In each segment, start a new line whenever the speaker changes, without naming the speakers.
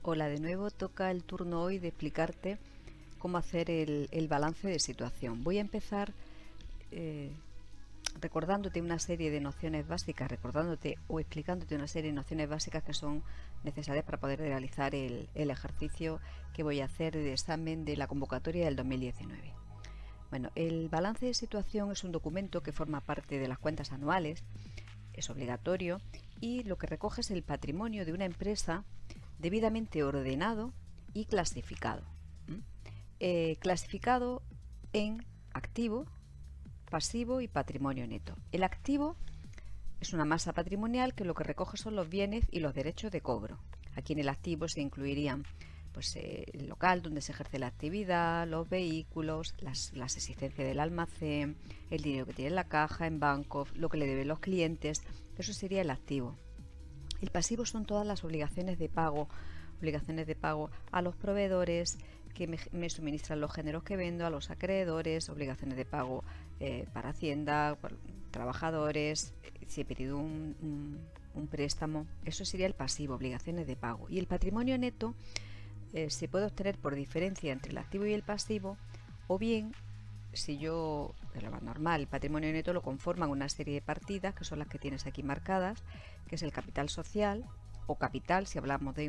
Hola, de nuevo toca el turno hoy de explicarte cómo hacer el balance de situación. Voy a empezar recordándote una serie de nociones básicas, recordándote o explicándote una serie de nociones básicas que son necesarias para poder realizar el ejercicio que voy a hacer de examen de la convocatoria del 2019. Bueno, el balance de situación es un documento que forma parte de las cuentas anuales, es obligatorio y lo que recoge es el patrimonio de una empresa debidamente ordenado y clasificado. Clasificado en activo, pasivo y patrimonio neto. El activo es una masa patrimonial que lo que recoge son los bienes y los derechos de cobro. Aquí en el activo se incluirían el local donde se ejerce la actividad, los vehículos, las existencias del almacén, el dinero que tiene en la caja, en bancos, lo que le deben los clientes. Eso sería el activo. El pasivo son todas las obligaciones de pago a los proveedores que me suministran los géneros que vendo, a los acreedores, obligaciones de pago para Hacienda, por trabajadores, si he pedido un préstamo. Eso sería el pasivo, obligaciones de pago. Y el patrimonio neto se puede obtener por diferencia entre el activo y el pasivo, o bien, si yo, de lo más normal, el patrimonio neto lo conforman una serie de partidas, que son las que tienes aquí marcadas, que es el capital social, o capital si hablamos de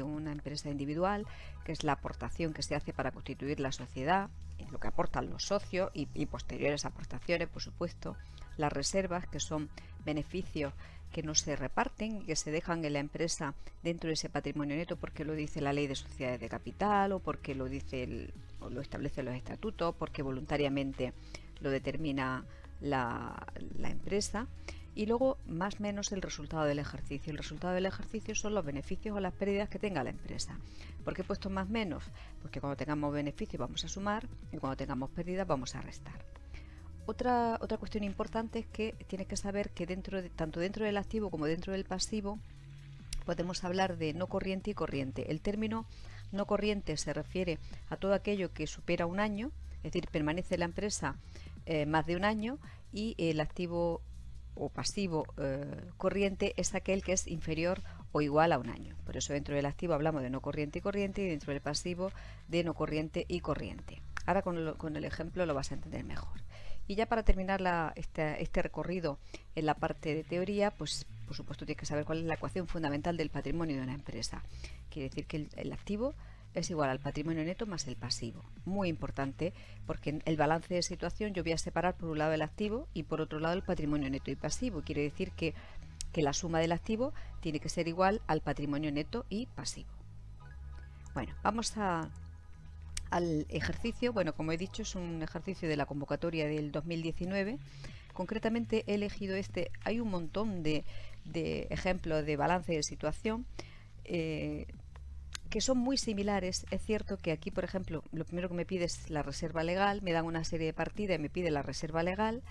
una empresa individual, que es la aportación que se hace para constituir la sociedad, lo que aportan los socios y posteriores aportaciones, por supuesto. Las reservas, que son beneficios que no se reparten y que se dejan en la empresa dentro de ese patrimonio neto porque lo dice la ley de sociedades de capital, o porque lo dice o lo establecen los estatutos, porque voluntariamente lo determina la empresa. Y luego, más o menos, el resultado del ejercicio. El resultado del ejercicio son los beneficios o las pérdidas que tenga la empresa. ¿Por qué he puesto más o menos? Porque cuando tengamos beneficios vamos a sumar y cuando tengamos pérdidas vamos a restar. Otra cuestión importante es que tienes que saber que tanto dentro del activo como dentro del pasivo podemos hablar de no corriente y corriente. El término no corriente se refiere a todo aquello que supera un año, es decir, permanece en la empresa más de un año, y el activo o pasivo corriente es aquel que es inferior o igual a un año. Por eso dentro del activo hablamos de no corriente y corriente, y dentro del pasivo de no corriente y corriente. Ahora con el ejemplo lo vas a entender mejor. Y ya para terminar este recorrido en la parte de teoría, pues por supuesto tienes que saber cuál es la ecuación fundamental del patrimonio de una empresa. Quiere decir que el activo es igual al patrimonio neto más el pasivo. Muy importante, porque en el balance de situación yo voy a separar por un lado el activo y por otro lado el patrimonio neto y pasivo. Quiere decir que la suma del activo tiene que ser igual al patrimonio neto y pasivo. Bueno, vamos al ejercicio. Bueno, como he dicho, es un ejercicio de la convocatoria del 2019. Concretamente he elegido hay un montón de ejemplos de balance de situación que son muy similares. Es cierto que aquí, por ejemplo, lo primero que me pide es la reserva legal, me dan una serie de partidas y me pide la reserva legal.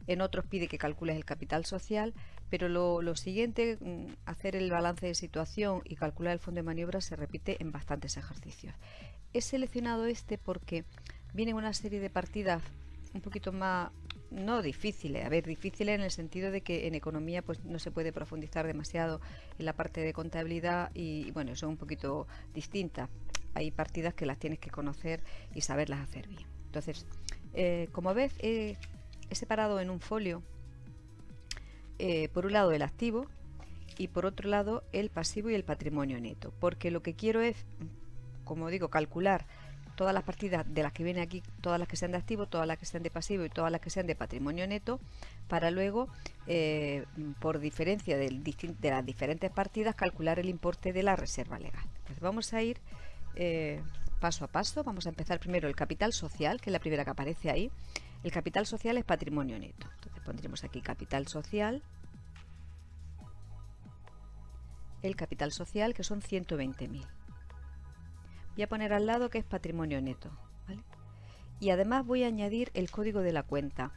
En otros pide que calcules el capital social, pero lo siguiente, hacer el balance de situación y calcular el fondo de maniobra, se repite en bastantes ejercicios. He seleccionado porque viene una serie de partidas un poquito más, no difíciles, difíciles en el sentido de que en economía pues no se puede profundizar demasiado en la parte de contabilidad y bueno, son un poquito distintas. Hay partidas que las tienes que conocer y saberlas hacer bien. Entonces, como ves, he separado en un folio por un lado el activo y por otro lado el pasivo y el patrimonio neto, porque lo que quiero es, como digo, calcular todas las partidas de las que viene aquí, todas las que sean de activo, todas las que sean de pasivo y todas las que sean de patrimonio neto, para luego, por diferencia de las diferentes partidas, calcular el importe de la reserva legal. Entonces vamos a ir paso a paso. Vamos a empezar primero el capital social, que es la primera que aparece ahí. El capital social es patrimonio neto. Entonces pondremos aquí capital social. El capital social, que son 120.000. Voy a poner al lado que es patrimonio neto, ¿vale? Y además voy a añadir el código de la cuenta.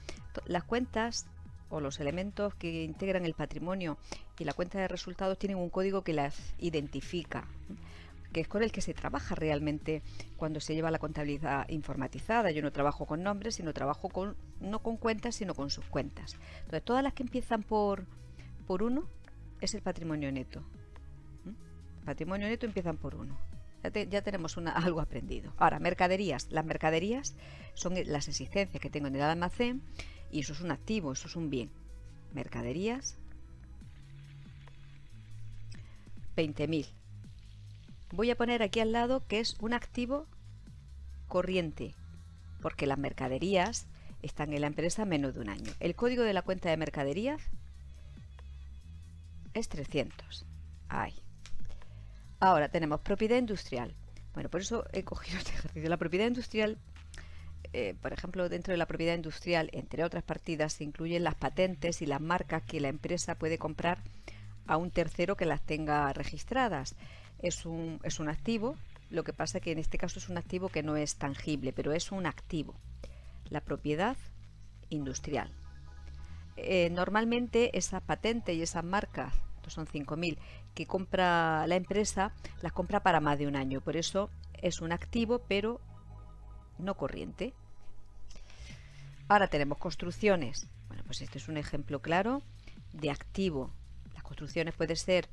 Las cuentas o los elementos que integran el patrimonio y la cuenta de resultados tienen un código que las identifica, que es con el que se trabaja realmente cuando se lleva la contabilidad informatizada. Yo no trabajo con nombres, sino trabajo no con cuentas, sino con subcuentas. Entonces, todas las que empiezan por 1 es el patrimonio neto. patrimonio neto empiezan por 1. Ya tenemos algo aprendido. Ahora, mercaderías. Las mercaderías son las existencias que tengo en el almacén y eso es un activo, eso es un bien. Mercaderías, 20.000. Voy a poner aquí al lado que es un activo corriente, porque las mercaderías están en la empresa menos de un año. El código de la cuenta de mercaderías es 300. Ahí. Ahora tenemos propiedad industrial. Bueno, por eso he cogido este ejercicio. La propiedad industrial, por ejemplo, dentro de la propiedad industrial, entre otras partidas, se incluyen las patentes y las marcas que la empresa puede comprar a un tercero que las tenga registradas. Es un activo, lo que pasa que en este caso es un activo que no es tangible, pero es un activo. La propiedad industrial. Normalmente esas patentes y esas marcas, son 5.000, que compra la empresa, las compra para más de un año. Por eso es un activo, pero no corriente. Ahora tenemos construcciones. Bueno, pues este es un ejemplo claro de activo. Las construcciones puede ser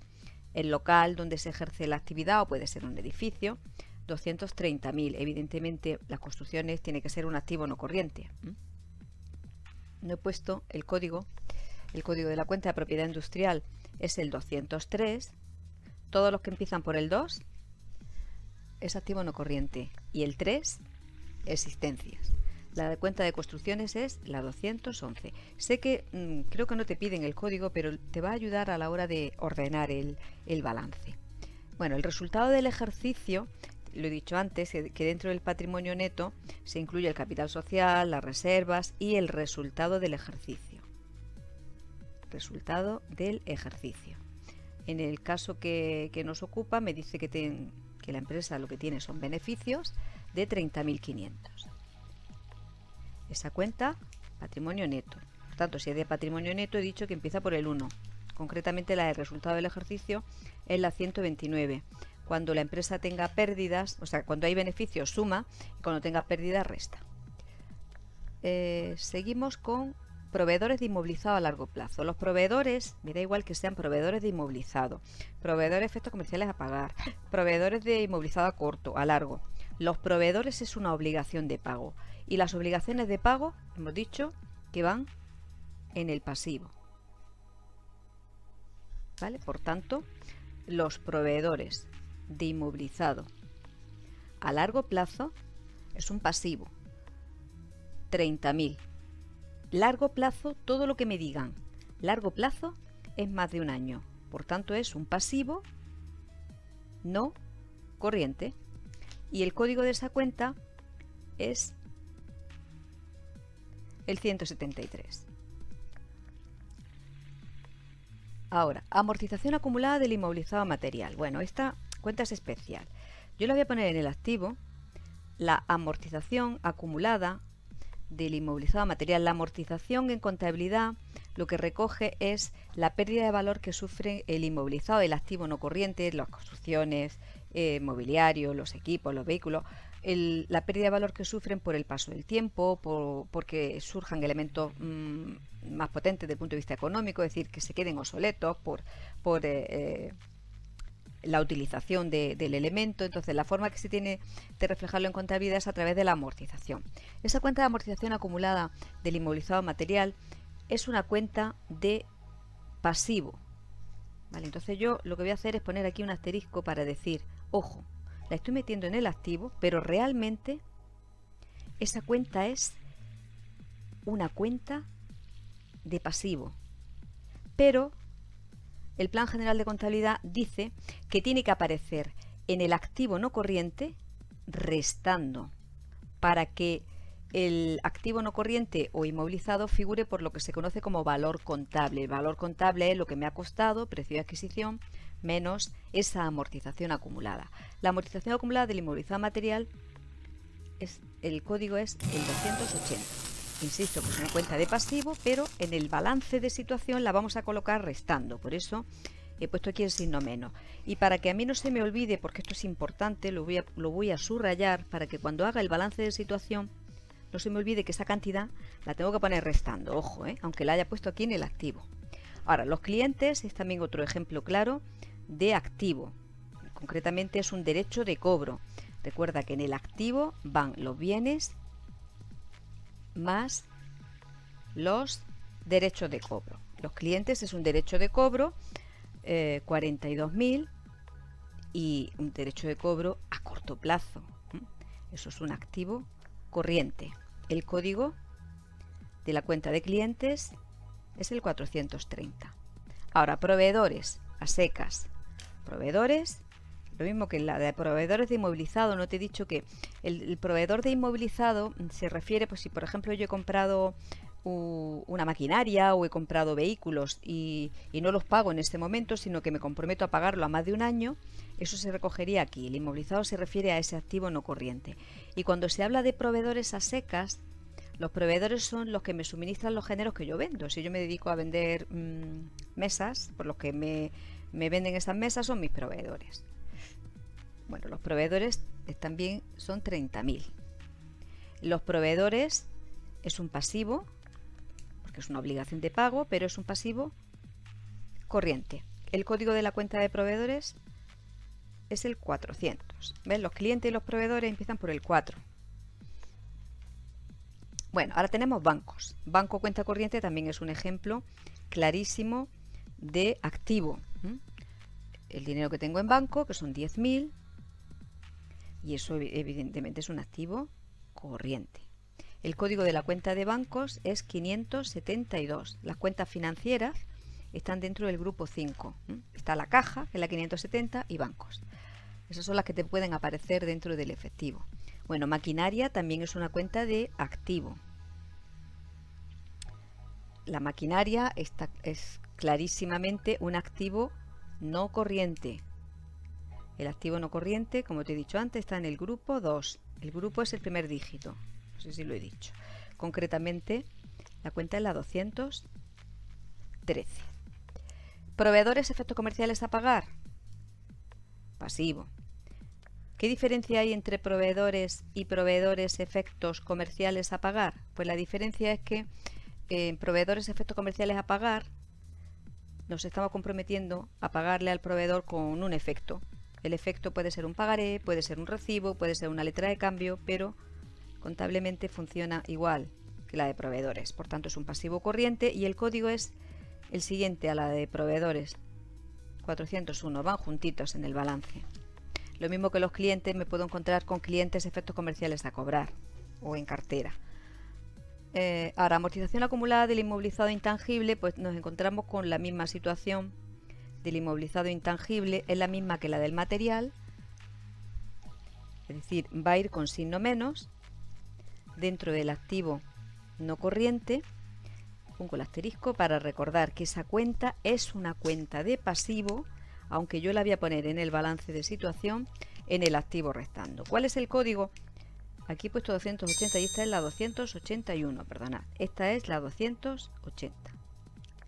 el local donde se ejerce la actividad o puede ser un edificio. 230.000. Evidentemente las construcciones tiene que ser un activo no corriente. No he puesto el código de la cuenta de propiedad industrial es el 203. Todos los que empiezan por el 2 es activo no corriente y el 3 existencias. La cuenta de construcciones es la 211. Sé que creo que no te piden el código, pero te va a ayudar a la hora de ordenar el balance. Bueno, el resultado del ejercicio, lo he dicho antes, que dentro del patrimonio neto se incluye el capital social, las reservas y el resultado del ejercicio. Resultado del ejercicio. En el caso que nos ocupa, me dice que la empresa lo que tiene son beneficios de 30.500. Esa cuenta, patrimonio neto. Por tanto, si es de patrimonio neto, he dicho que empieza por el 1. Concretamente, la del resultado del ejercicio es la 129. Cuando la empresa tenga pérdidas, o sea, cuando hay beneficios suma, y cuando tenga pérdidas resta. Seguimos con proveedores de inmovilizado a largo plazo. Los proveedores, me da igual que sean proveedores de inmovilizado, proveedores de efectos comerciales a pagar, proveedores de inmovilizado a corto, a largo. Los proveedores es una obligación de pago y las obligaciones de pago, hemos dicho, que van en el pasivo. ¿Vale? Por tanto, los proveedores de inmovilizado a largo plazo es un pasivo. 30.000. Largo plazo, todo lo que me digan largo plazo es más de un año. Por tanto, es un pasivo no corriente. Y el código de esa cuenta es el 173. Ahora, amortización acumulada del inmovilizado material. Bueno, esta cuenta es especial. Yo la voy a poner en el activo. La amortización acumulada del inmovilizado material. La amortización en contabilidad lo que recoge es la pérdida de valor que sufre el inmovilizado, el activo no corriente, las construcciones, mobiliario, los equipos, los vehículos, la pérdida de valor que sufren por el paso del tiempo, porque surjan elementos más potentes desde el punto de vista económico, es decir, que se queden obsoletos por la utilización del elemento. Entonces, la forma que se tiene de reflejarlo en contabilidad es a través de la amortización. Esa cuenta de amortización acumulada del inmovilizado material es una cuenta de pasivo. ¿Vale? Entonces yo lo que voy a hacer es poner aquí un asterisco para decir, ojo, la estoy metiendo en el activo, pero realmente esa cuenta es una cuenta de pasivo. Pero el Plan General de Contabilidad dice que tiene que aparecer en el activo no corriente restando para que el activo no corriente o inmovilizado figure por lo que se conoce como valor contable. El valor contable es lo que me ha costado, precio de adquisición, menos esa amortización acumulada. La amortización acumulada del inmovilizado material, el código es el 280. Insisto, que es una cuenta de pasivo, pero en el balance de situación la vamos a colocar restando. Por eso he puesto aquí el signo menos. Y para que a mí no se me olvide, porque esto es importante, lo voy a subrayar para que cuando haga el balance de situación no se me olvide que esa cantidad la tengo que poner restando. Ojo, aunque la haya puesto aquí en el activo. Ahora, los clientes es también otro ejemplo claro de activo. concretamente es un derecho de cobro. Recuerda que en el activo van los bienes más los derechos de cobro. Los clientes es un derecho de cobro, 42.000, y un derecho de cobro a corto plazo. Eso es un activo corriente. El código de la cuenta de clientes es el 430. Ahora, proveedores a secas. Proveedores, lo mismo que la de proveedores de inmovilizado. No te he dicho que el proveedor de inmovilizado se refiere, pues si por ejemplo yo he comprado una maquinaria o he comprado vehículos y no los pago en este momento, sino que me comprometo a pagarlo a más de un año, eso se recogería aquí. El inmovilizado se refiere a ese activo no corriente. Y cuando se habla de proveedores a secas, los proveedores son los que me suministran los géneros que yo vendo. Si yo me dedico a vender mesas, por los que me venden esas mesas son mis proveedores. Bueno, los proveedores también son 30.000. Los proveedores es un pasivo, porque es una obligación de pago, pero es un pasivo corriente. El código de la cuenta de proveedores es el 400. ¿Ves? Los clientes y los proveedores empiezan por el 4. Bueno, ahora tenemos bancos. Banco cuenta corriente también es un ejemplo clarísimo de activo. El dinero que tengo en banco, que son 10.000, y eso evidentemente es un activo corriente. El código de la cuenta de bancos es 572. Las cuentas financieras están dentro del grupo 5. Está la caja, que es la 570, y bancos. Esas son las que te pueden aparecer dentro del efectivo. Bueno, maquinaria también es una cuenta de activo. La maquinaria es clarísimamente un activo no corriente. El activo no corriente, como te he dicho antes, está en el grupo 2. El grupo es el primer dígito. No sé si lo he dicho. Concretamente, la cuenta es la 213. Proveedores, efectos comerciales a pagar. Pasivo. ¿Qué diferencia hay entre proveedores y proveedores, efectos comerciales a pagar? Pues la diferencia es que en proveedores, efectos comerciales a pagar, nos estamos comprometiendo a pagarle al proveedor con un efecto. El efecto puede ser un pagaré, puede ser un recibo, puede ser una letra de cambio, pero contablemente funciona igual que la de proveedores. Por tanto, es un pasivo corriente y el código es el siguiente a la de proveedores. 401, van juntitos en el balance. Lo mismo que los clientes, me puedo encontrar con clientes, efectos comerciales a cobrar o en cartera. Ahora, amortización acumulada del inmovilizado intangible, pues nos encontramos con la misma situación del inmovilizado intangible, es la misma que la del material, es decir, va a ir con signo menos dentro del activo no corriente. Pongo el asterisco para recordar que esa cuenta es una cuenta de pasivo, aunque yo la voy a poner en el balance de situación en el activo restando. ¿Cuál es el código? Aquí he puesto 280 y esta es la 281, perdonad. Esta es la 280.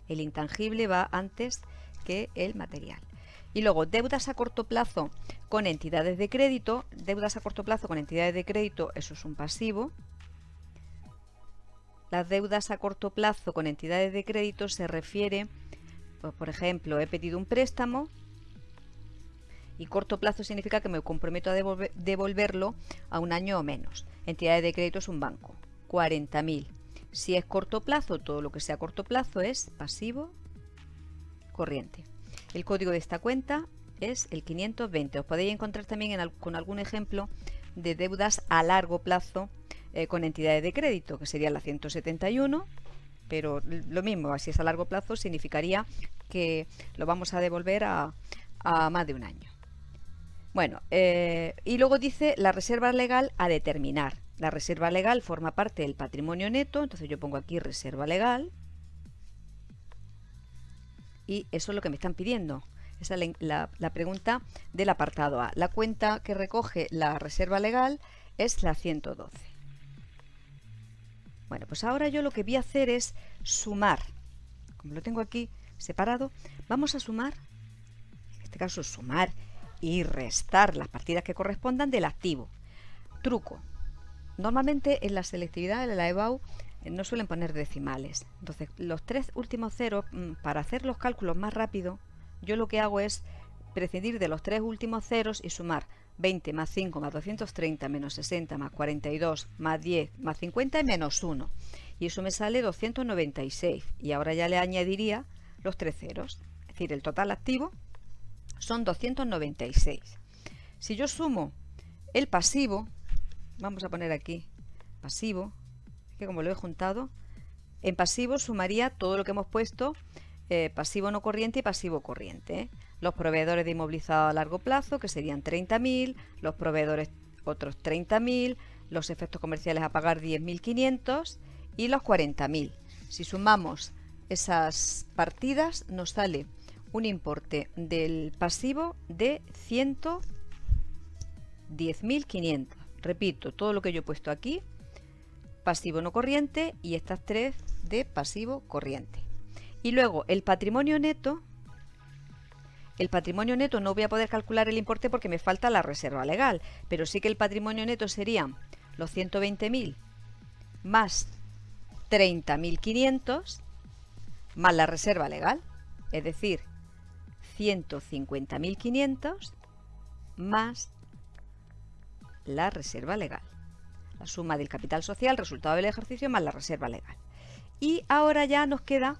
El intangible va antes que el material. Y luego, deudas a corto plazo con entidades de crédito. Deudas a corto plazo con entidades de crédito, eso es un pasivo. Las deudas a corto plazo con entidades de crédito se refiere, pues, por ejemplo, he pedido un préstamo y corto plazo significa que me comprometo a devolverlo a un año o menos. Entidades de crédito es un banco, 40.000. Si es corto plazo, todo lo que sea corto plazo es pasivo corriente. El código de esta cuenta es el 520. Os podéis encontrar también con algún ejemplo de deudas a largo plazo con entidades de crédito, que sería la 171, pero lo mismo, si es a largo plazo, significaría que lo vamos a devolver a más de un año. Bueno, y luego dice la reserva legal a determinar. La reserva legal forma parte del patrimonio neto, entonces yo pongo aquí reserva legal. Y eso es lo que me están pidiendo. Esa es la pregunta del apartado A. La cuenta que recoge la reserva legal es la 112. Bueno, pues ahora yo lo que voy a hacer es sumar. Como lo tengo aquí separado, vamos a sumar, en este caso sumar y restar las partidas que correspondan del activo. Truco. Normalmente en la selectividad, en la EBAU, no suelen poner decimales. Entonces, los tres últimos ceros, para hacer los cálculos más rápido, yo lo que hago es prescindir de los 3 últimos ceros y sumar 20 más 5 más 230 menos 60 más 42 más 10 más 50 y menos 1. Y eso me sale 296. Y ahora ya le añadiría los 3 ceros. Es decir, el total activo son 296. Si yo sumo el pasivo, vamos a poner aquí pasivo, que como lo he juntado, en pasivo sumaría todo lo que hemos puesto, pasivo no corriente y pasivo corriente. Los proveedores de inmovilizado a largo plazo, que serían 30.000, los proveedores otros 30.000, los efectos comerciales a pagar 10.500 y los 40.000. Si sumamos esas partidas nos sale un importe del pasivo de 110.500. Repito, todo lo que yo he puesto aquí, pasivo no corriente y estas 3 de pasivo corriente. Y luego el patrimonio neto no voy a poder calcular el importe porque me falta la reserva legal, pero sí que el patrimonio neto serían los 120.000 más 30.500 más la reserva legal, es decir, 150.500 más la reserva legal. La suma del capital social, resultado del ejercicio, más la reserva legal. Y ahora ya nos queda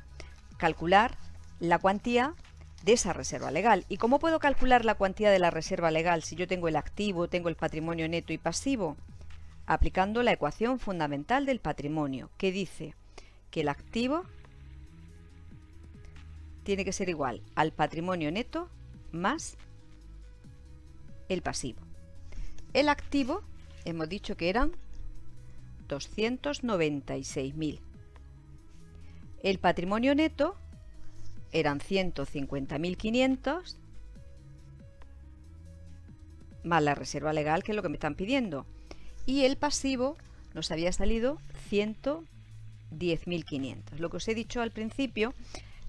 calcular la cuantía de esa reserva legal. ¿Y cómo puedo calcular la cuantía de la reserva legal si yo tengo el activo, tengo el patrimonio neto y pasivo? Aplicando la ecuación fundamental del patrimonio, que dice que el activo tiene que ser igual al patrimonio neto más el pasivo. El activo hemos dicho que eran 296.000. El patrimonio neto eran 150.500 más la reserva legal, que es lo que me están pidiendo. Y el pasivo nos había salido 110.500. Lo que os he dicho al principio,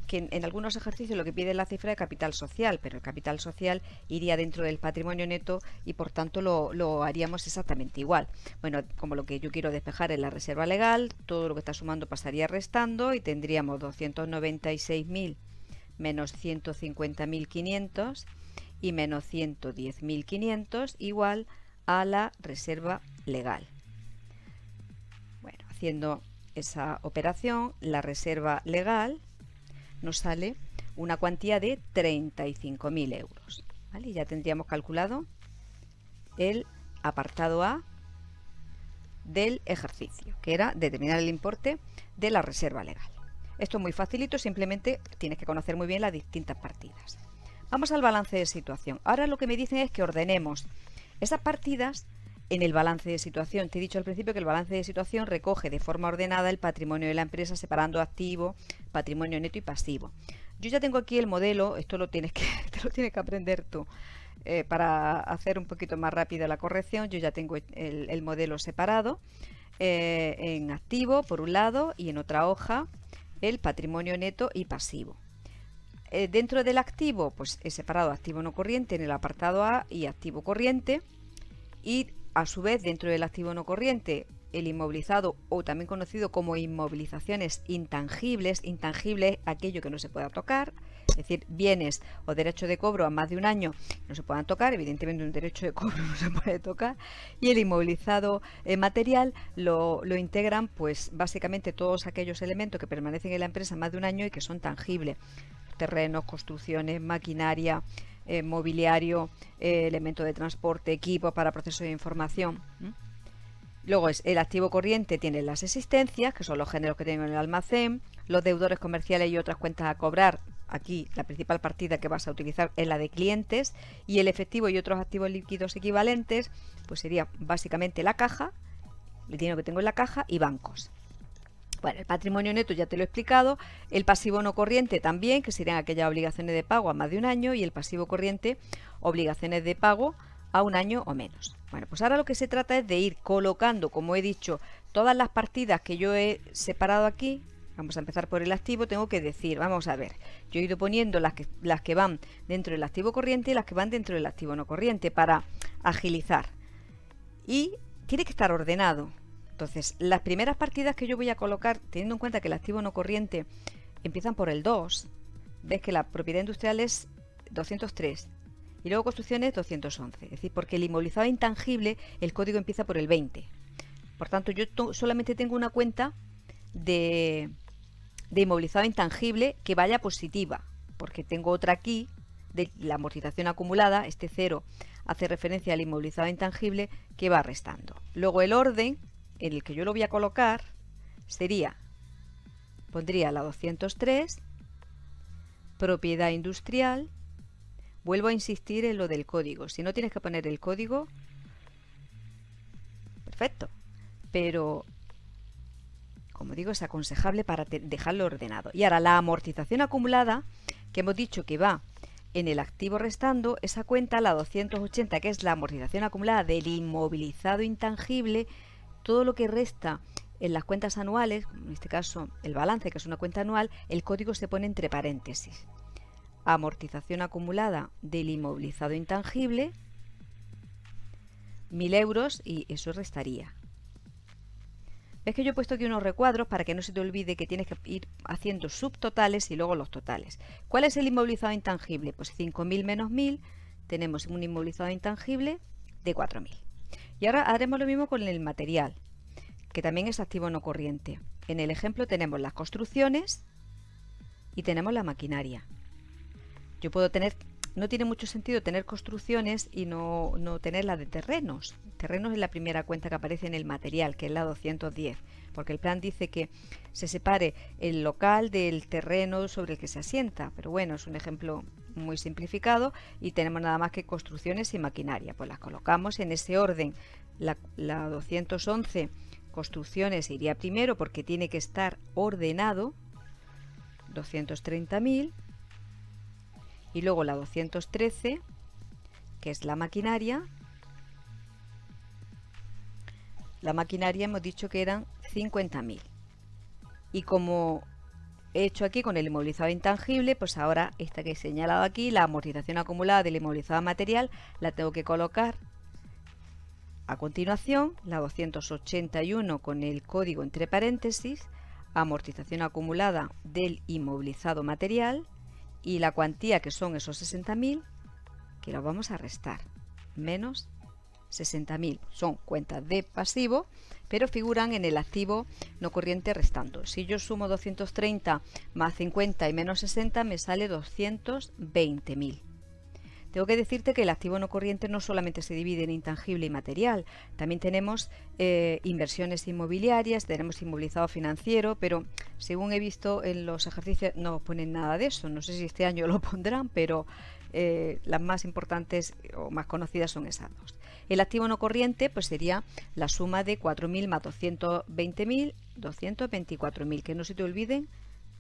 que en algunos ejercicios lo que pide es la cifra de capital social, pero el capital social iría dentro del patrimonio neto y por tanto lo haríamos exactamente igual. Bueno, como lo que yo quiero despejar es la reserva legal, todo lo que está sumando pasaría restando y tendríamos 296.000 menos 150.500 y menos 110.500 igual a la reserva legal. Bueno, haciendo esa operación, la reserva legal nos sale una cuantía de 35.000 euros. ¿Vale? Y ya tendríamos calculado el apartado A del ejercicio, que era determinar el importe de la reserva legal. Esto es muy facilito, simplemente tienes que conocer muy bien las distintas partidas. Vamos al balance de situación. Ahora lo que me dicen es que ordenemos esas partidas en el balance de situación. Te he dicho al principio que el balance de situación recoge de forma ordenada el patrimonio de la empresa, separando activo, patrimonio neto y pasivo. Yo ya tengo aquí el modelo, esto te lo tienes que aprender tú. Para hacer un poquito más rápida la corrección, yo ya tengo el modelo separado en activo por un lado y en otra hoja el patrimonio neto y pasivo. Dentro del activo, pues he separado activo no corriente en el apartado A y activo corriente, y a su vez dentro del activo no corriente el inmovilizado, o también conocido como inmovilizaciones intangibles, aquello que no se pueda tocar, es decir, bienes o derechos de cobro a más de un año no se puedan tocar, evidentemente un derecho de cobro no se puede tocar, y el inmovilizado material lo integran pues básicamente todos aquellos elementos que permanecen en la empresa más de un año y que son tangibles: terrenos, construcciones, maquinaria, mobiliario, elementos de transporte, equipos para procesos de información. Luego es el activo corriente, tiene las existencias, que son los géneros que tengo en el almacén, los deudores comerciales y otras cuentas a cobrar. Aquí la principal partida que vas a utilizar es la de clientes, y el efectivo y otros activos líquidos equivalentes pues sería básicamente la caja, el dinero que tengo en la caja, y bancos. Bueno, el patrimonio neto ya te lo he explicado, el pasivo no corriente también, que serían aquellas obligaciones de pago a más de un año, y el pasivo corriente, obligaciones de pago a un año o menos. Bueno, pues ahora lo que se trata es de ir colocando, como he dicho, todas las partidas que yo he separado aquí. Vamos a empezar por el activo. Tengo que decir, vamos a ver, yo he ido poniendo las que van dentro del activo corriente y las que van dentro del activo no corriente para agilizar. Y tiene que estar ordenado. Entonces, las primeras partidas que yo voy a colocar, teniendo en cuenta que el activo no corriente empiezan por el 2, ves que la propiedad industrial es 203. Y luego construcciones 211. Es decir, porque el inmovilizado intangible, el código empieza por el 20. Por tanto, yo solamente tengo una cuenta de inmovilizado intangible que vaya positiva, porque tengo otra aquí de la amortización acumulada. Este 0 hace referencia al inmovilizado intangible que va restando. Luego el orden en el que yo lo voy a colocar sería, pondría la 203, propiedad industrial. Vuelvo a insistir en lo del código. Si no tienes que poner el código, perfecto, pero como digo, es aconsejable para dejarlo ordenado. Y ahora la amortización acumulada, que hemos dicho que va en el activo restando, esa cuenta, la 280, que es la amortización acumulada del inmovilizado intangible, todo lo que resta en las cuentas anuales, en este caso el balance, que es una cuenta anual, el código se pone entre paréntesis. Amortización acumulada del inmovilizado intangible, 1.000 euros, y eso restaría. Ves que yo he puesto aquí unos recuadros para que no se te olvide que tienes que ir haciendo subtotales y luego los totales. ¿Cuál es el inmovilizado intangible? Pues 5.000 menos 1.000, tenemos un inmovilizado intangible de 4.000. Y ahora haremos lo mismo con el material, que también es activo no corriente. En el ejemplo tenemos las construcciones y tenemos la maquinaria. Yo puedo tener, no tiene mucho sentido tener construcciones y no tener la de terrenos. Terrenos es la primera cuenta que aparece en el material, que es la 210, porque el plan dice que se separe el local del terreno sobre el que se asienta, pero bueno, es un ejemplo muy simplificado y tenemos nada más que construcciones y maquinaria. Pues las colocamos en ese orden. La 211, construcciones, iría primero porque tiene que estar ordenado, 230.000. Y luego la 213, que es la maquinaria. La maquinaria hemos dicho que eran 50.000. Y como he hecho aquí con el inmovilizado intangible, pues ahora esta que he señalado aquí, la amortización acumulada del inmovilizado material, la tengo que colocar a continuación. La 281 con el código entre paréntesis, amortización acumulada del inmovilizado material, y la cuantía, que son esos 60.000, que los vamos a restar, menos 60.000. Son cuentas de pasivo, pero figuran en el activo no corriente restando. Si yo sumo 230 más 50 y menos 60, me sale 220.000. Tengo que decirte que el activo no corriente no solamente se divide en intangible y material, también tenemos inversiones inmobiliarias, tenemos inmovilizado financiero, pero según he visto en los ejercicios no ponen nada de eso. No sé si este año lo pondrán, pero las más importantes o más conocidas son esas dos. El activo no corriente pues sería la suma de 4.000 más 220.000, 224.000, que no se te olviden,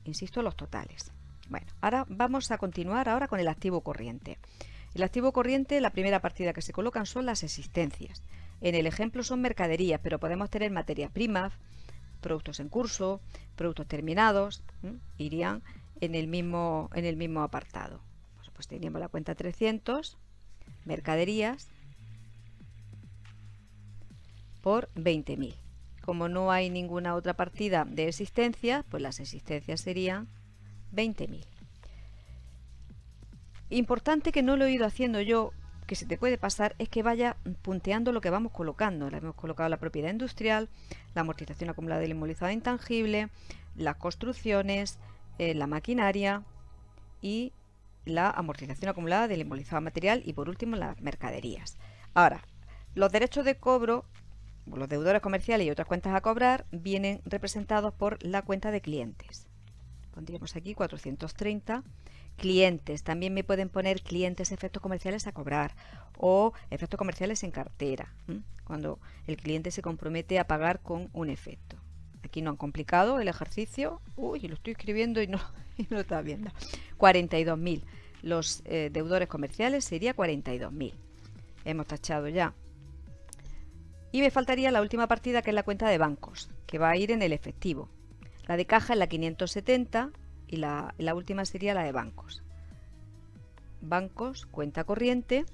insisto, los totales. Bueno, ahora vamos a continuar ahora con el activo corriente. El activo corriente, la primera partida que se colocan son las existencias. En el ejemplo son mercaderías, pero podemos tener materias primas, productos en curso, productos terminados, irían en el mismo apartado. Pues teníamos la cuenta 300, mercaderías, por 20.000. Como no hay ninguna otra partida de existencia, pues las existencias serían 20.000. Importante, que no lo he ido haciendo yo, que se te puede pasar, es que vaya punteando lo que vamos colocando. Le hemos colocado la propiedad industrial, la amortización acumulada del inmovilizado intangible, las construcciones, la maquinaria y la amortización acumulada del inmovilizado material, y por último las mercaderías. Ahora, los derechos de cobro, los deudores comerciales y otras cuentas a cobrar, vienen representados por la cuenta de clientes. Pondríamos aquí 430. Clientes, también me pueden poner clientes efectos comerciales a cobrar o efectos comerciales en cartera, cuando el cliente se compromete a pagar con un efecto. Aquí no han complicado el ejercicio. Uy, lo estoy escribiendo y no lo está viendo. 42.000. Los deudores comerciales sería 42.000. Hemos tachado ya. Y me faltaría la última partida, que es la cuenta de bancos, que va a ir en el efectivo. La de caja es la 570 y la última sería la de bancos. Bancos, cuenta corriente,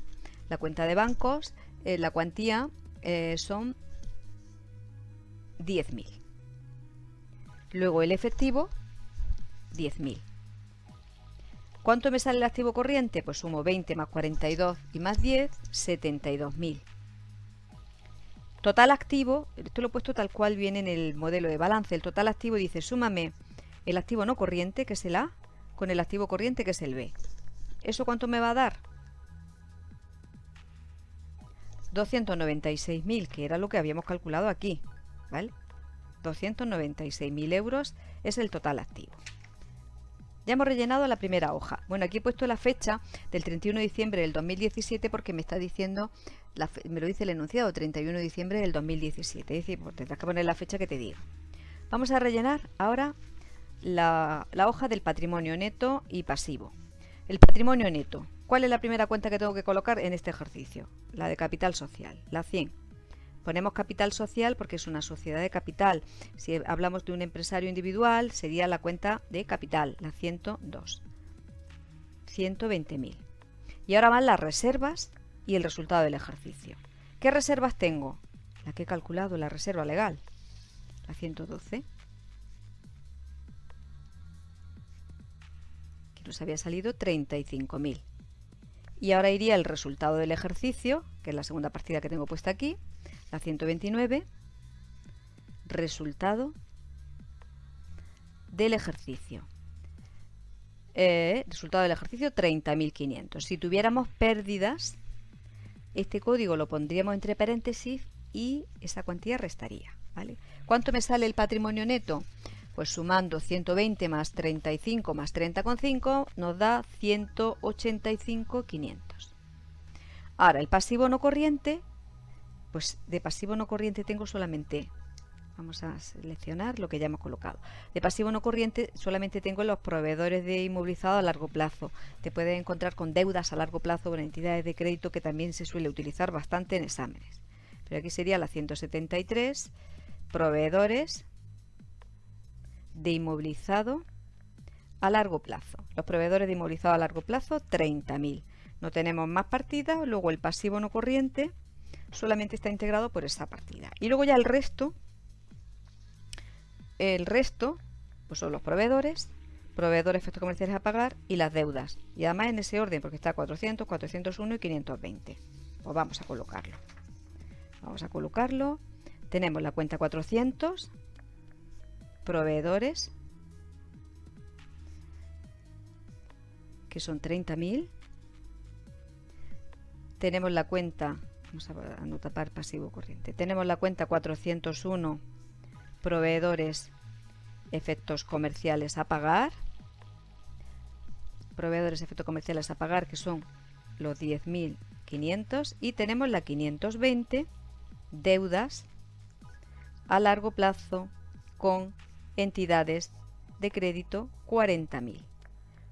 la cuenta de bancos, la cuantía son 10.000. Luego el efectivo, 10.000. ¿Cuánto me sale el activo corriente? Pues sumo 20 más 42 y más 10, 72.000. Total activo, esto lo he puesto tal cual viene en el modelo de balance. El total activo dice, súmame el activo no corriente, que es el A, con el activo corriente, que es el B. ¿Eso cuánto me va a dar? 296.000, que era lo que habíamos calculado aquí, ¿vale? 296.000 euros es el total activo. Ya hemos rellenado la primera hoja. Bueno, aquí he puesto la fecha del 31 de diciembre del 2017 porque me está diciendo, me lo dice el enunciado, 31 de diciembre del 2017. Es decir, pues tendrás que poner la fecha que te diga. Vamos a rellenar ahora la hoja del patrimonio neto y pasivo. El patrimonio neto. ¿Cuál es la primera cuenta que tengo que colocar en este ejercicio? La de capital social, la 100. Ponemos capital social porque es una sociedad de capital. Si hablamos de un empresario individual, sería la cuenta de capital, la 102. 120.000. Y ahora van las reservas y el resultado del ejercicio. ¿Qué reservas tengo? La que he calculado, la reserva legal, la 112. Que nos había salido 35.000. Y ahora iría el resultado del ejercicio, que es la segunda partida que tengo puesta aquí, la 129, resultado del ejercicio. Resultado del ejercicio 30.500. Si tuviéramos pérdidas, este código lo pondríamos entre paréntesis y esa cuantía restaría, ¿vale? ¿Cuánto me sale el patrimonio neto? Pues sumando 120 más 35 más 30,5 nos da 185.500. Ahora, el pasivo no corriente, pues de pasivo no corriente tengo solamente, vamos a seleccionar lo que ya hemos colocado. De pasivo no corriente solamente tengo los proveedores de inmovilizado a largo plazo. Te puedes encontrar con deudas a largo plazo con entidades de crédito, que también se suele utilizar bastante en exámenes. Pero aquí sería la 173, proveedores de inmovilizado a largo plazo. Los proveedores de inmovilizado a largo plazo, 30.000. No tenemos más partidas, luego el pasivo no corriente solamente está integrado por esa partida. Y luego ya el resto pues son los proveedores, efectos comerciales a pagar y las deudas. Y además en ese orden, porque está 400, 401 y 520. Pues vamos a colocarlo. Tenemos la cuenta 400, proveedores, que son 30.000. Tenemos la cuenta, vamos a anotar pasivo corriente. Tenemos la cuenta 401, proveedores, efectos comerciales a pagar. Proveedores, efectos comerciales a pagar, que son los 10.500. Y tenemos la 520, deudas a largo plazo con entidades de crédito, 40.000.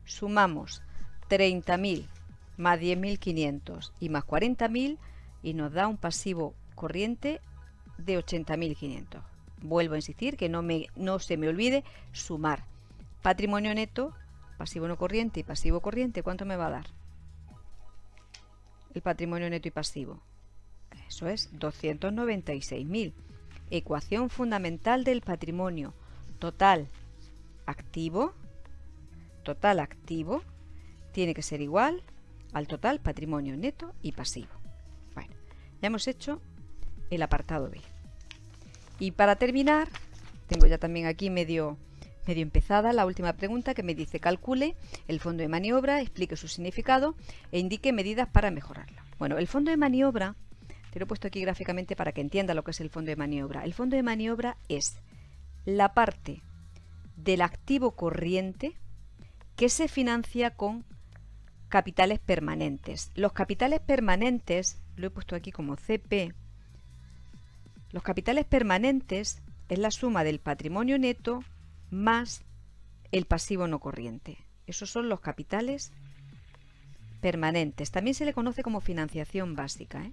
Sumamos 30.000 más 10.500 y más 40.000 y nos da un pasivo corriente de 80.500. Vuelvo a insistir que no se me olvide sumar patrimonio neto, pasivo no corriente y pasivo corriente. ¿Cuánto me va a dar el patrimonio neto y pasivo? Eso es 296.000. Ecuación fundamental del patrimonio. Total activo tiene que ser igual al total patrimonio neto y pasivo. Bueno, ya hemos hecho el apartado B. Y para terminar, tengo ya también aquí medio empezada la última pregunta, que me dice: calcule el fondo de maniobra, explique su significado e indique medidas para mejorarlo. Bueno, el fondo de maniobra, te lo he puesto aquí gráficamente para que entienda lo que es el fondo de maniobra. El fondo de maniobra es la parte del activo corriente que se financia con capitales permanentes. Los capitales permanentes, lo he puesto aquí como CP, los capitales permanentes es la suma del patrimonio neto más el pasivo no corriente. Esos son los capitales permanentes. También se le conoce como financiación básica,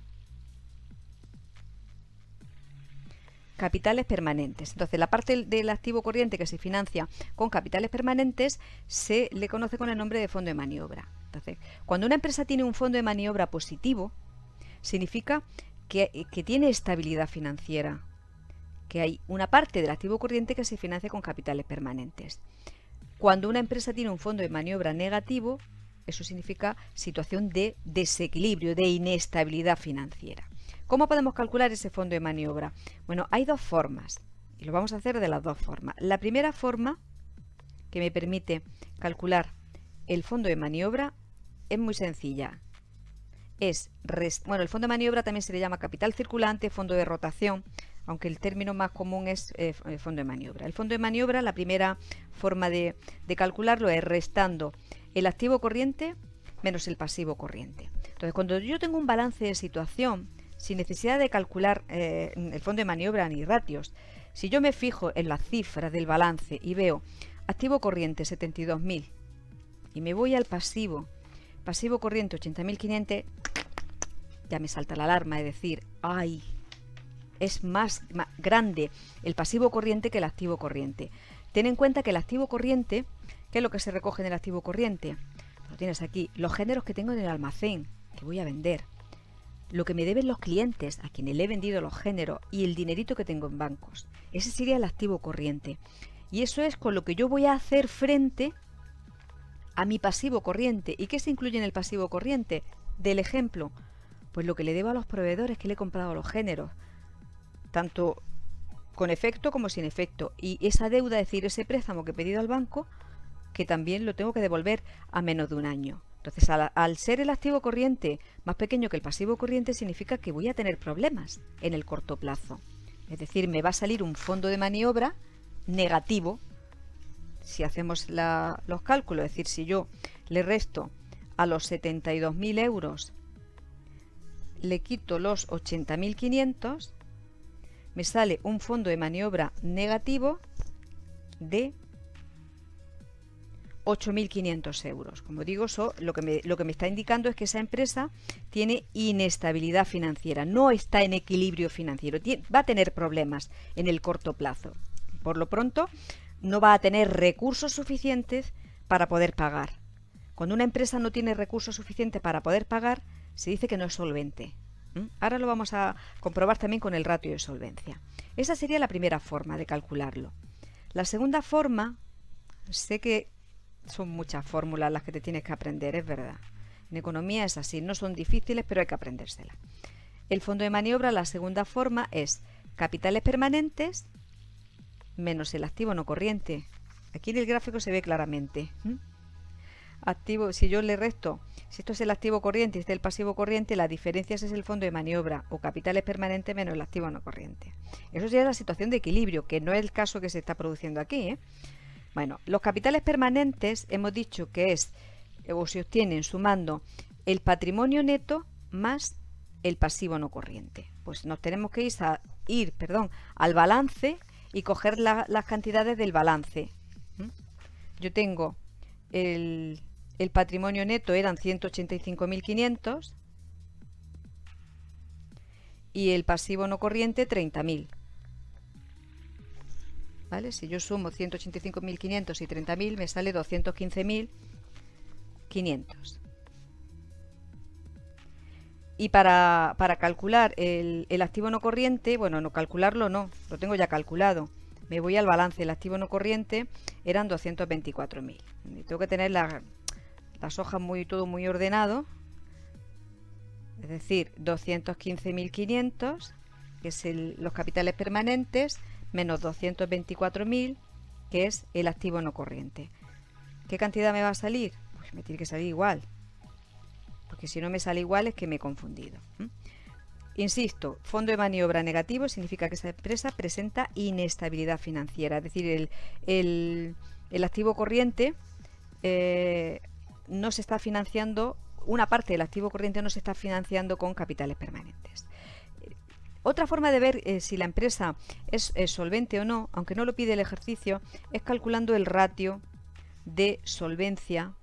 Capitales permanentes. Entonces, la parte del activo corriente que se financia con capitales permanentes se le conoce con el nombre de fondo de maniobra. Entonces, cuando una empresa tiene un fondo de maniobra positivo, significa que tiene estabilidad financiera, que hay una parte del activo corriente que se financia con capitales permanentes. Cuando una empresa tiene un fondo de maniobra negativo, eso significa situación de desequilibrio, de inestabilidad financiera. ¿Cómo podemos calcular ese fondo de maniobra? Bueno, hay dos formas y lo vamos a hacer de las dos formas. La primera forma que me permite calcular el fondo de maniobra es muy sencilla. Bueno, el fondo de maniobra también se le llama capital circulante, fondo de rotación, aunque el término más común es fondo de maniobra. El fondo de maniobra, la primera forma de calcularlo es restando el activo corriente menos el pasivo corriente. Entonces, cuando yo tengo un balance de situación, sin necesidad de calcular el fondo de maniobra ni ratios, si yo me fijo en las cifras del balance y veo activo corriente 72.000 y me voy al pasivo corriente 80.500, ya me salta la alarma, es decir, ¡ay! Es más grande el pasivo corriente que el activo corriente. Ten en cuenta que el activo corriente, ¿qué es lo que se recoge en el activo corriente? Lo tienes aquí, los géneros que tengo en el almacén, que voy a vender, lo que me deben los clientes a quienes le he vendido los géneros y el dinerito que tengo en bancos. Ese sería el activo corriente. Y eso es con lo que yo voy a hacer frente a mi pasivo corriente. ¿Y qué se incluye en el pasivo corriente? Del ejemplo, pues lo que le debo a los proveedores que le he comprado los géneros, tanto con efecto como sin efecto, y esa deuda, es decir, ese préstamo que he pedido al banco, que también lo tengo que devolver a menos de un año. Entonces, al ser el activo corriente más pequeño que el pasivo corriente, significa que voy a tener problemas en el corto plazo. Es decir, me va a salir un fondo de maniobra negativo. Si hacemos los cálculos, es decir, si yo le resto a los 72.000 euros, le quito los 80.500, me sale un fondo de maniobra negativo de 8.500 euros. Como digo, eso lo que me está indicando es que esa empresa tiene inestabilidad financiera, no está en equilibrio financiero, va a tener problemas en el corto plazo. Por lo pronto, no va a tener recursos suficientes para poder pagar. Cuando una empresa no tiene recursos suficientes para poder pagar, se dice que no es solvente. Ahora lo vamos a comprobar también con el ratio de solvencia. Esa sería la primera forma de calcularlo. La segunda forma, sé que son muchas fórmulas las que te tienes que aprender, es verdad. En economía es así, no son difíciles, pero hay que aprendérselas. El fondo de maniobra, la segunda forma, es capitales permanentes menos el activo no corriente. Aquí en el gráfico se ve claramente. Activo, si yo le resto, si esto es el activo corriente y este es el pasivo corriente, la diferencia es el fondo de maniobra o capitales permanentes menos el activo no corriente. Eso sería la situación de equilibrio, que no es el caso que se está produciendo aquí, Bueno, los capitales permanentes hemos dicho que se obtienen sumando el patrimonio neto más el pasivo no corriente. Pues nos tenemos que ir al balance y coger las cantidades del balance. Yo tengo el patrimonio neto eran 185.500 y el pasivo no corriente 30.000. ¿Vale? Si yo sumo 185.500 y 30.000 me sale 215.500. Y para calcular el activo no corriente, bueno, no calcularlo no, lo tengo ya calculado. Me voy al balance, el activo no corriente eran 224.000. Tengo que tener las hojas todo muy ordenado. Es decir, 215.500, que es los capitales permanentes, menos 224.000, que es el activo no corriente. ¿Qué cantidad me va a salir? Pues me tiene que salir igual, porque si no me sale igual es que me he confundido. Insisto, fondo de maniobra negativo significa que esa empresa presenta inestabilidad financiera, es decir, el activo corriente no se está financiando, una parte del activo corriente no se está financiando con capitales permanentes. Otra forma de ver si la empresa es solvente o no, aunque no lo pide el ejercicio, es calculando el ratio de solvencia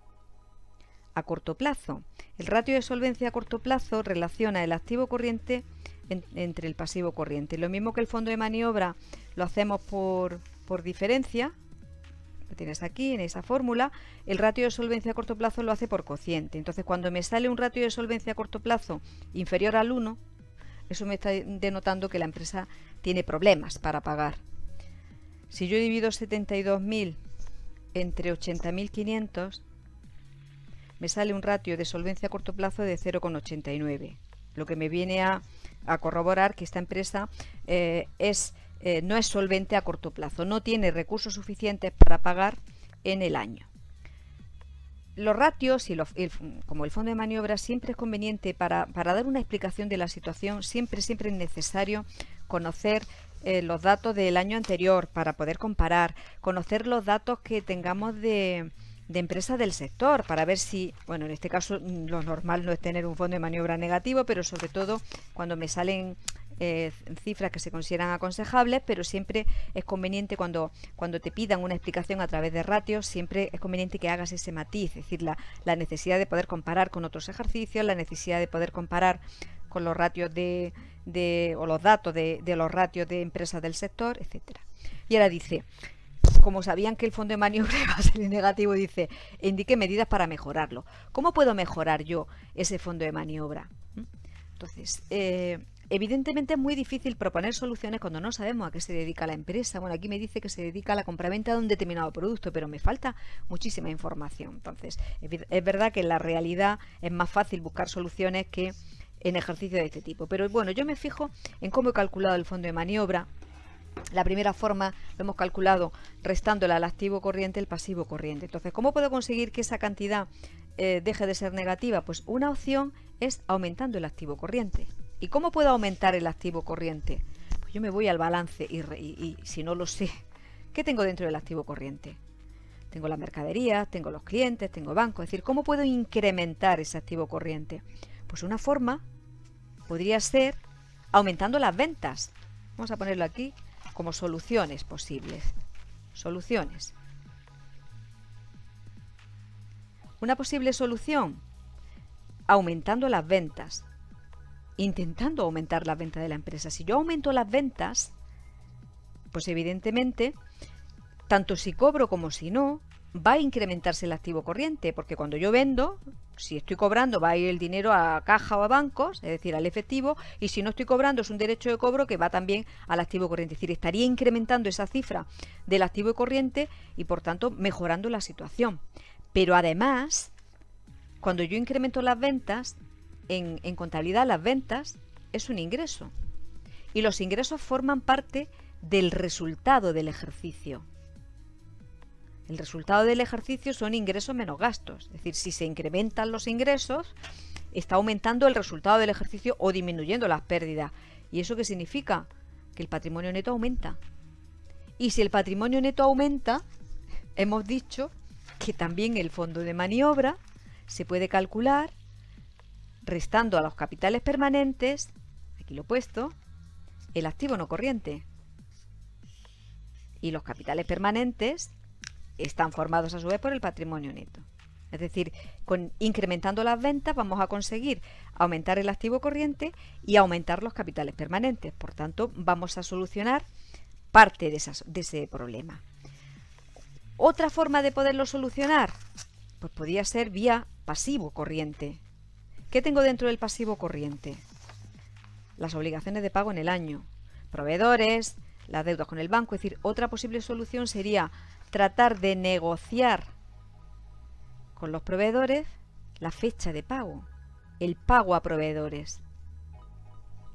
a corto plazo. El ratio de solvencia a corto plazo relaciona el activo corriente entre el pasivo corriente. Lo mismo que el fondo de maniobra lo hacemos por diferencia, lo tienes aquí en esa fórmula, el ratio de solvencia a corto plazo lo hace por cociente. Entonces, cuando me sale un ratio de solvencia a corto plazo inferior al 1, eso me está denotando que la empresa tiene problemas para pagar. Si yo divido 72.000 entre 80.500 me sale un ratio de solvencia a corto plazo de 0,89, lo que me viene a corroborar que esta empresa no es solvente a corto plazo, no tiene recursos suficientes para pagar en el año. Los ratios y como el fondo de maniobra siempre es conveniente para dar una explicación de la situación, siempre es necesario conocer los datos del año anterior para poder comparar, conocer los datos que tengamos de empresas del sector para ver si, bueno, en este caso lo normal no es tener un fondo de maniobra negativo, pero sobre todo cuando me salen cifras que se consideran aconsejables, pero siempre es conveniente cuando te pidan una explicación a través de ratios, siempre es conveniente que hagas ese matiz, es decir, la necesidad de poder comparar con otros ejercicios, la necesidad de poder comparar con los ratios o los datos de los ratios de empresas del sector, etcétera. Y ahora dice, como sabían que el fondo de maniobra iba a ser negativo, dice, indique medidas para mejorarlo. ¿Cómo puedo mejorar yo ese fondo de maniobra? Entonces, evidentemente es muy difícil proponer soluciones cuando no sabemos a qué se dedica la empresa. Bueno, aquí me dice que se dedica a la compraventa de un determinado producto, pero me falta muchísima información. Entonces, es verdad que en la realidad es más fácil buscar soluciones que en ejercicios de este tipo. Pero bueno, yo me fijo en cómo he calculado el fondo de maniobra. La primera forma lo hemos calculado restándole al activo corriente el pasivo corriente. Entonces, ¿cómo puedo conseguir que esa cantidad deje de ser negativa? Pues una opción es aumentando el activo corriente. ¿Y cómo puedo aumentar el activo corriente? Pues yo me voy al balance y si no lo sé, ¿qué tengo dentro del activo corriente? Tengo las mercaderías, tengo los clientes, tengo bancos. Es decir, ¿cómo puedo incrementar ese activo corriente? Pues una forma podría ser aumentando las ventas. Vamos a ponerlo aquí como soluciones posibles. Soluciones. Una posible solución, aumentando las ventas. Intentando aumentar las ventas de la empresa. Si yo aumento las ventas, pues evidentemente, tanto si cobro como si no, va a incrementarse el activo corriente, porque cuando yo vendo, si estoy cobrando va a ir el dinero a caja o a bancos, es decir, al efectivo, y si no estoy cobrando es un derecho de cobro que va también al activo corriente, es decir, estaría incrementando esa cifra del activo corriente y por tanto mejorando la situación. Pero además, cuando yo incremento las ventas, en contabilidad las ventas es un ingreso y los ingresos forman parte del resultado del ejercicio. El resultado del ejercicio son ingresos menos gastos. Es decir, si se incrementan los ingresos, está aumentando el resultado del ejercicio o disminuyendo las pérdidas. ¿Y eso qué significa? Que el patrimonio neto aumenta. Y si el patrimonio neto aumenta, hemos dicho que también el fondo de maniobra se puede calcular restando a los capitales permanentes, aquí lo he puesto, el activo no corriente. Y los capitales permanentes están formados a su vez por el patrimonio neto. Es decir, incrementando las ventas vamos a conseguir aumentar el activo corriente y aumentar los capitales permanentes. Por tanto, vamos a solucionar parte de ese problema. Otra forma de poderlo solucionar, pues podría ser vía pasivo corriente. ¿Qué tengo dentro del pasivo corriente? Las obligaciones de pago en el año, proveedores, las deudas con el banco. Es decir, otra posible solución sería tratar de negociar con los proveedores la fecha de pago, el pago a proveedores.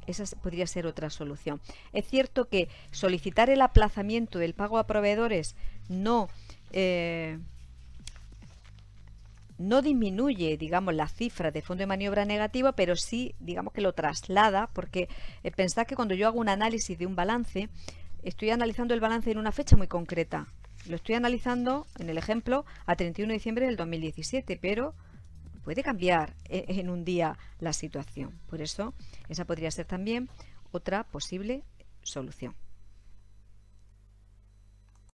Esa podría ser otra solución. Es cierto que solicitar el aplazamiento del pago a proveedores no disminuye, digamos, las cifras de fondo de maniobra negativo, pero sí, digamos, que lo traslada, porque pensad que cuando yo hago un análisis de un balance, estoy analizando el balance en una fecha muy concreta. Lo estoy analizando, en el ejemplo, a 31 de diciembre del 2017, pero puede cambiar en un día la situación. Por eso, esa podría ser también otra posible solución.